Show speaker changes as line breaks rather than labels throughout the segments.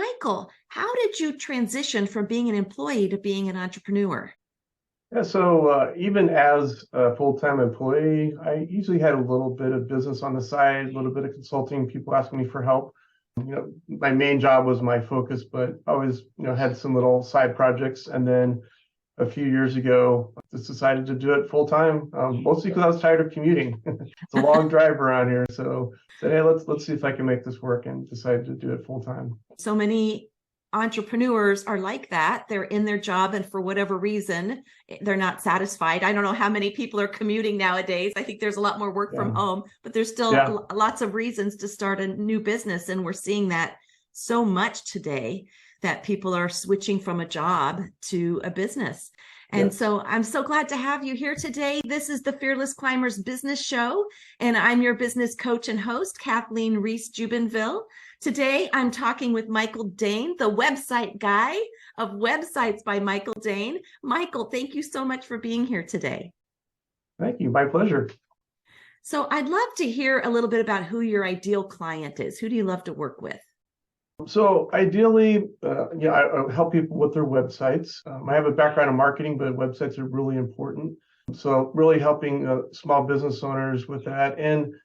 Michael, how did you transition from being an employee to being an entrepreneur?
Yeah, so even as a full-time employee, I usually had a little bit of business on the side, a little bit of consulting, people asking me for help. My main job was my focus, but I always, had some little side projects. And then a few years ago, I just decided to do it full time, mostly because I was tired of commuting. It's a long drive around here, so said, hey, let's see if I can make this work, and decided to do it full time.
So many entrepreneurs are like that. They're in their job, and for whatever reason, they're not satisfied. I don't know how many people are commuting nowadays. I think there's a lot more work from home, but there's still lots of reasons to start a new business. And we're seeing that so much today, that people are switching from a job to a business. And so I'm so glad to have you here today. This is the Fearless Climbers Business Show, and I'm your business coach and host, Kathleen Reese-Jubinville. Today, I'm talking with Michael Daehn, the website guy of Websites by Michael Daehn. Michael, thank you so much for being here today.
Thank you. My pleasure.
So I'd love to hear a little bit about who your ideal client is. Who do you love to work with?
So ideally, I help people with their websites. I have a background in marketing, but websites are really important. So really helping small business owners with that. And,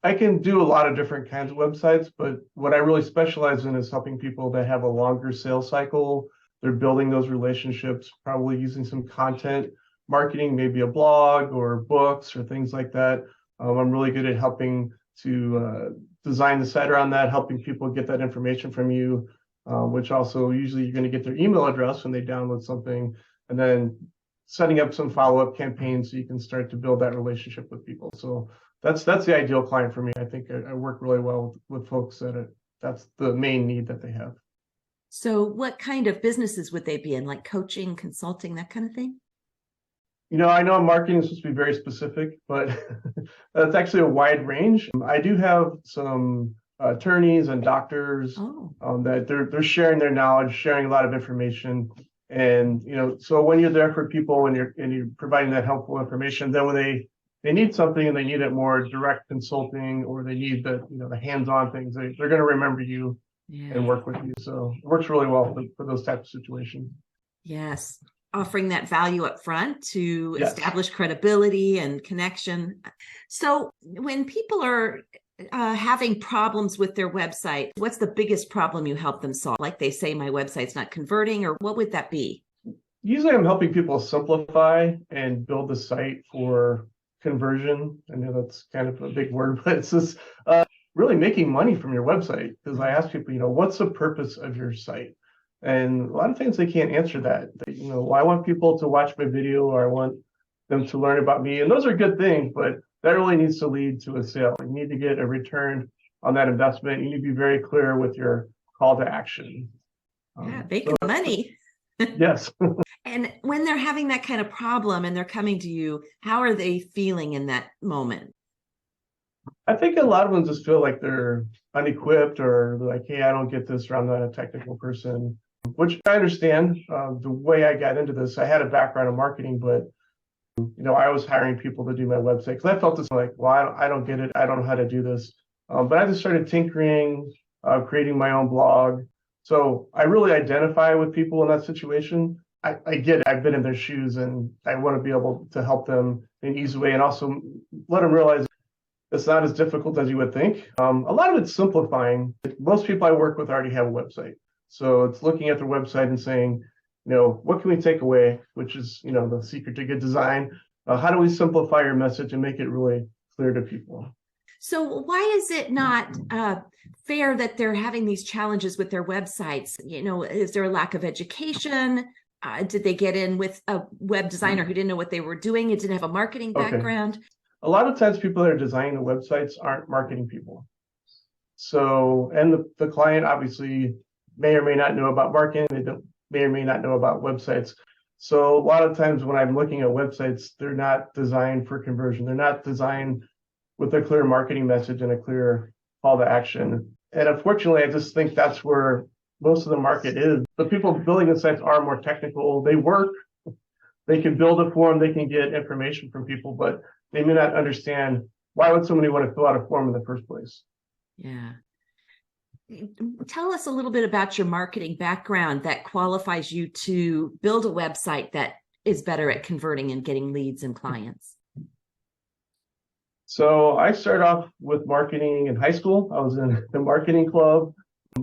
I can do a lot of different kinds of websites, but what I really specialize in is helping people that have a longer sales cycle. They're building those relationships, probably using some content marketing, maybe a blog or books or things like that. I'm really good at helping to design the site around that, helping people get that information from you, which also usually you're going to get their email address when they download something, and then setting up some follow-up campaigns so you can start to build that relationship with people. So that's the ideal client for me. I think I work really well with folks that's the main need that they have.
So what kind of businesses would they be in, like coaching, consulting, that kind of thing?
I know marketing is supposed to be very specific, but that's actually a wide range. I do have some attorneys and doctors that they're sharing their knowledge, sharing a lot of information. And, so when you're there for people and you're providing that helpful information, then when they need something and they need it more direct consulting, or they need the hands-on things, they're going to remember you and work with you. So it works really well for those types of situations.
Yes. Offering that value up front to establish credibility and connection. So when people are having problems with their website, what's the biggest problem you help them solve? Like they say, my website's not converting, or what would that be?
Usually I'm helping people simplify and build the site for conversion. I know that's kind of a big word, but it's just really making money from your website. Because I ask people, what's the purpose of your site? And a lot of times they can't answer that. I want people to watch my video, or I want them to learn about me. And those are good things, but that really needs to lead to a sale. You need to get a return on that investment. You need to be very clear with your call to action.
Making money.
Yes.
And when they're having that kind of problem and they're coming to you, how are they feeling in that moment?
I think a lot of them just feel like they're unequipped, or like, hey, I don't get this, or I'm not a technical person, which I understand. The way I got into this, I had a background in marketing, but I was hiring people to do my website because I felt this like, well, I don't get it. I don't know how to do this. But I just started tinkering, creating my own blog. So I really identify with people in that situation. I get it. I've been in their shoes, and I want to be able to help them in an easy way, and also let them realize it's not as difficult as you would think. A lot of it's simplifying. Most people I work with already have a website. So it's looking at their website and saying, what can we take away, which is, the secret to good design. How do we simplify your message and make it really clear to people?
So why is it not fair that they're having these challenges with their websites? Is there a lack of education? Did they get in with a web designer who didn't know what they were doing? It didn't have a marketing background?
A lot of times people that are designing the websites aren't marketing people. So, and the client obviously may or may not know about marketing. They may or may not know about websites. So a lot of times when I'm looking at websites, they're not designed for conversion. They're not designed with a clear marketing message and a clear call to action. And unfortunately, I just think that's where most of the market is. The people building the sites are more technical. They work. They can build a form. They can get information from people, but they may not understand why would somebody want to fill out a form in the first place.
Yeah. Tell us a little bit about your marketing background that qualifies you to build a website that is better at converting and getting leads and clients.
So I started off with marketing in high school. I was in the marketing club.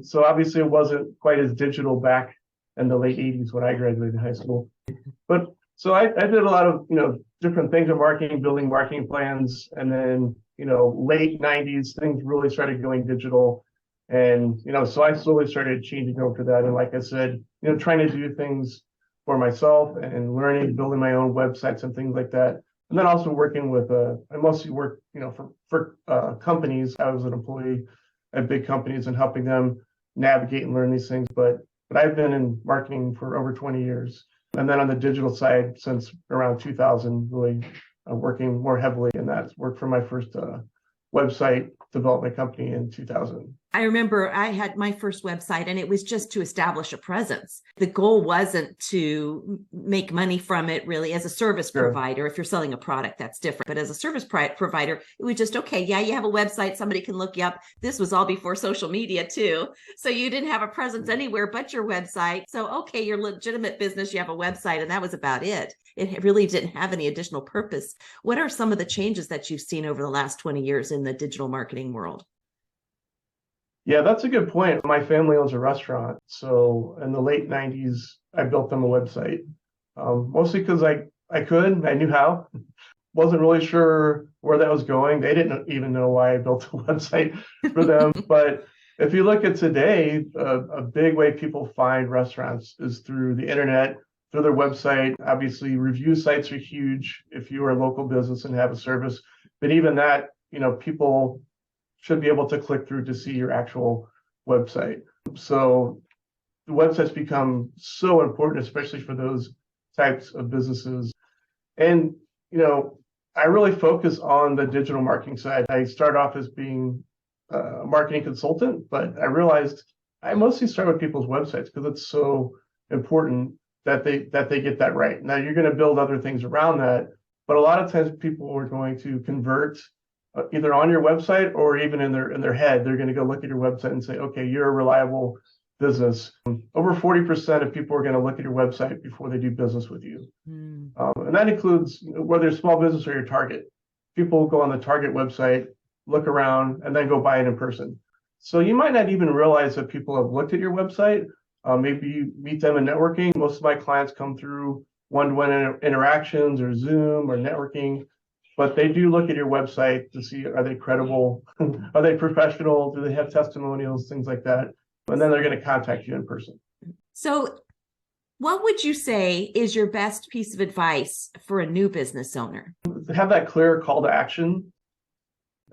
So obviously it wasn't quite as digital back in the late 80s when I graduated high school. But so I did a lot of, different things in marketing, building marketing plans. And then, late 90s, things really started going digital. And, so I slowly started changing over to that. And like I said, trying to do things for myself and learning, building my own websites and things like that. And then also working with, I mostly work, for companies. I was an employee at big companies and helping them navigate and learn these things. But I've been in marketing for over 20 years. And then on the digital side, since around 2000, really working more heavily in that. Worked for my first website development company in 2000.
I remember I had my first website and it was just to establish a presence. The goal wasn't to make money from it really as a service provider. If you're selling a product, that's different. But as a service provider, it was just, okay, yeah, you have a website, somebody can look you up. This was all before social media too. So you didn't have a presence anywhere but your website. So, okay, you're a legitimate business, you have a website, and that was about it. It really didn't have any additional purpose. What are some of the changes that you've seen over the last 20 years in the digital marketing world?
Yeah, that's a good point. My family owns a restaurant. So in the late 90s, I built them a website, mostly because I could, I knew how. Wasn't really sure where that was going. They didn't even know why I built a website for them. But if you look at today, a big way people find restaurants is through the internet, through their website. Obviously, review sites are huge if you are a local business and have a service. But even that, people should be able to click through to see your actual website. So the websites become so important, especially for those types of businesses. And, I really focus on the digital marketing side. I started off as being a marketing consultant, but I realized I mostly start with people's websites because it's so important that they get that right. Now you're going to build other things around that, but a lot of times people are going to convert either on your website or even in their head. They're going to go look at your website and say, okay, you're a reliable business. Over 40% of people are going to look at your website before they do business with you. And that includes whether it's small business or your target. People go on the target website, look around, and then go buy it in person. So you might not even realize that people have looked at your website. Maybe you meet them in networking. Most of my clients come through one-to-one interactions or Zoom or networking. But they do look at your website to see, are they credible? Are they professional? Do they have testimonials, things like that? And then they're going to contact you in person.
So what would you say is your best piece of advice for a new business owner?
Have that clear call to action.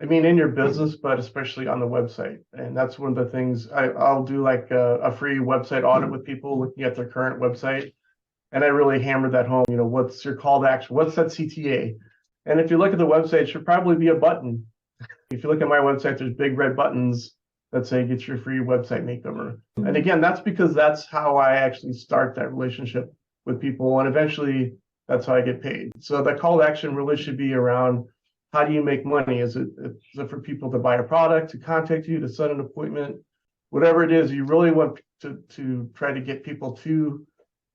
I mean, in your business, but especially on the website. And that's one of the things I'll do, like a free website audit with people looking at their current website. And I really hammered that home. What's your call to action? What's that CTA? And if you look at the website, it should probably be a button. If you look at my website, there's big red buttons that say get your free website makeover. And again, that's because that's how I actually start that relationship with people. And eventually that's how I get paid. So the call to action really should be around, how do you make money? Is it for people to buy a product, to contact you, to set an appointment? Whatever it is, you really want to try to get people to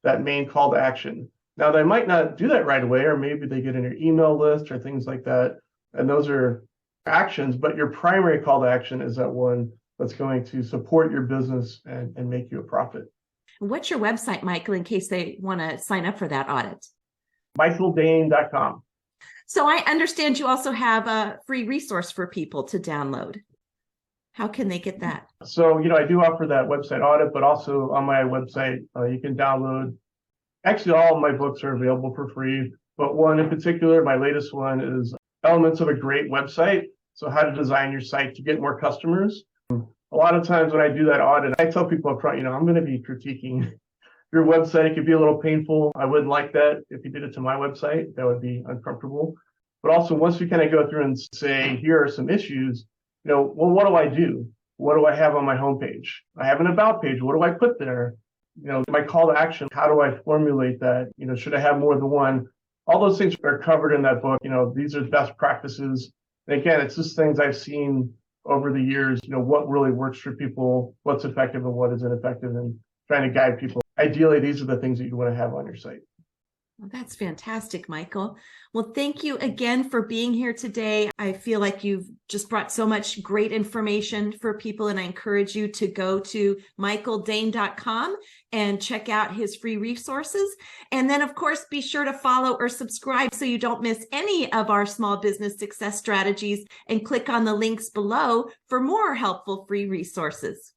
that main call to action. Now, they might not do that right away, or maybe they get in your email list or things like that. And those are actions, but your primary call to action is that one that's going to support your business and make you a profit.
What's your website, Michael, in case they want to sign up for that audit?
michaeldaehn.com.
So I understand you also have a free resource for people to download. How can they get that?
So, I do offer that website audit, but also on my website, you can download. Actually, all of my books are available for free, but one in particular, my latest one, is Elements of a Great Website. So how to design your site to get more customers. A lot of times when I do that audit, I tell people up front, I'm going to be critiquing your website. It could be a little painful. I wouldn't like that if you did it to my website. That would be uncomfortable. But also, once we kind of go through and say, here are some issues, well, what do I do? What do I have on my homepage? I have an about page. What do I put there? My call to action, how do I formulate that? Should I have more than one? All those things are covered in that book. These are best practices. And again, it's just things I've seen over the years, what really works for people, what's effective and what is ineffective, and trying to guide people. Ideally, these are the things that you want to have on your site.
Well, that's fantastic, Michael. Well, thank you again for being here today. I feel like you've just brought so much great information for people, and I encourage you to go to michaeldaehn.com and check out his free resources. And then, of course, be sure to follow or subscribe so you don't miss any of our small business success strategies, and click on the links below for more helpful free resources.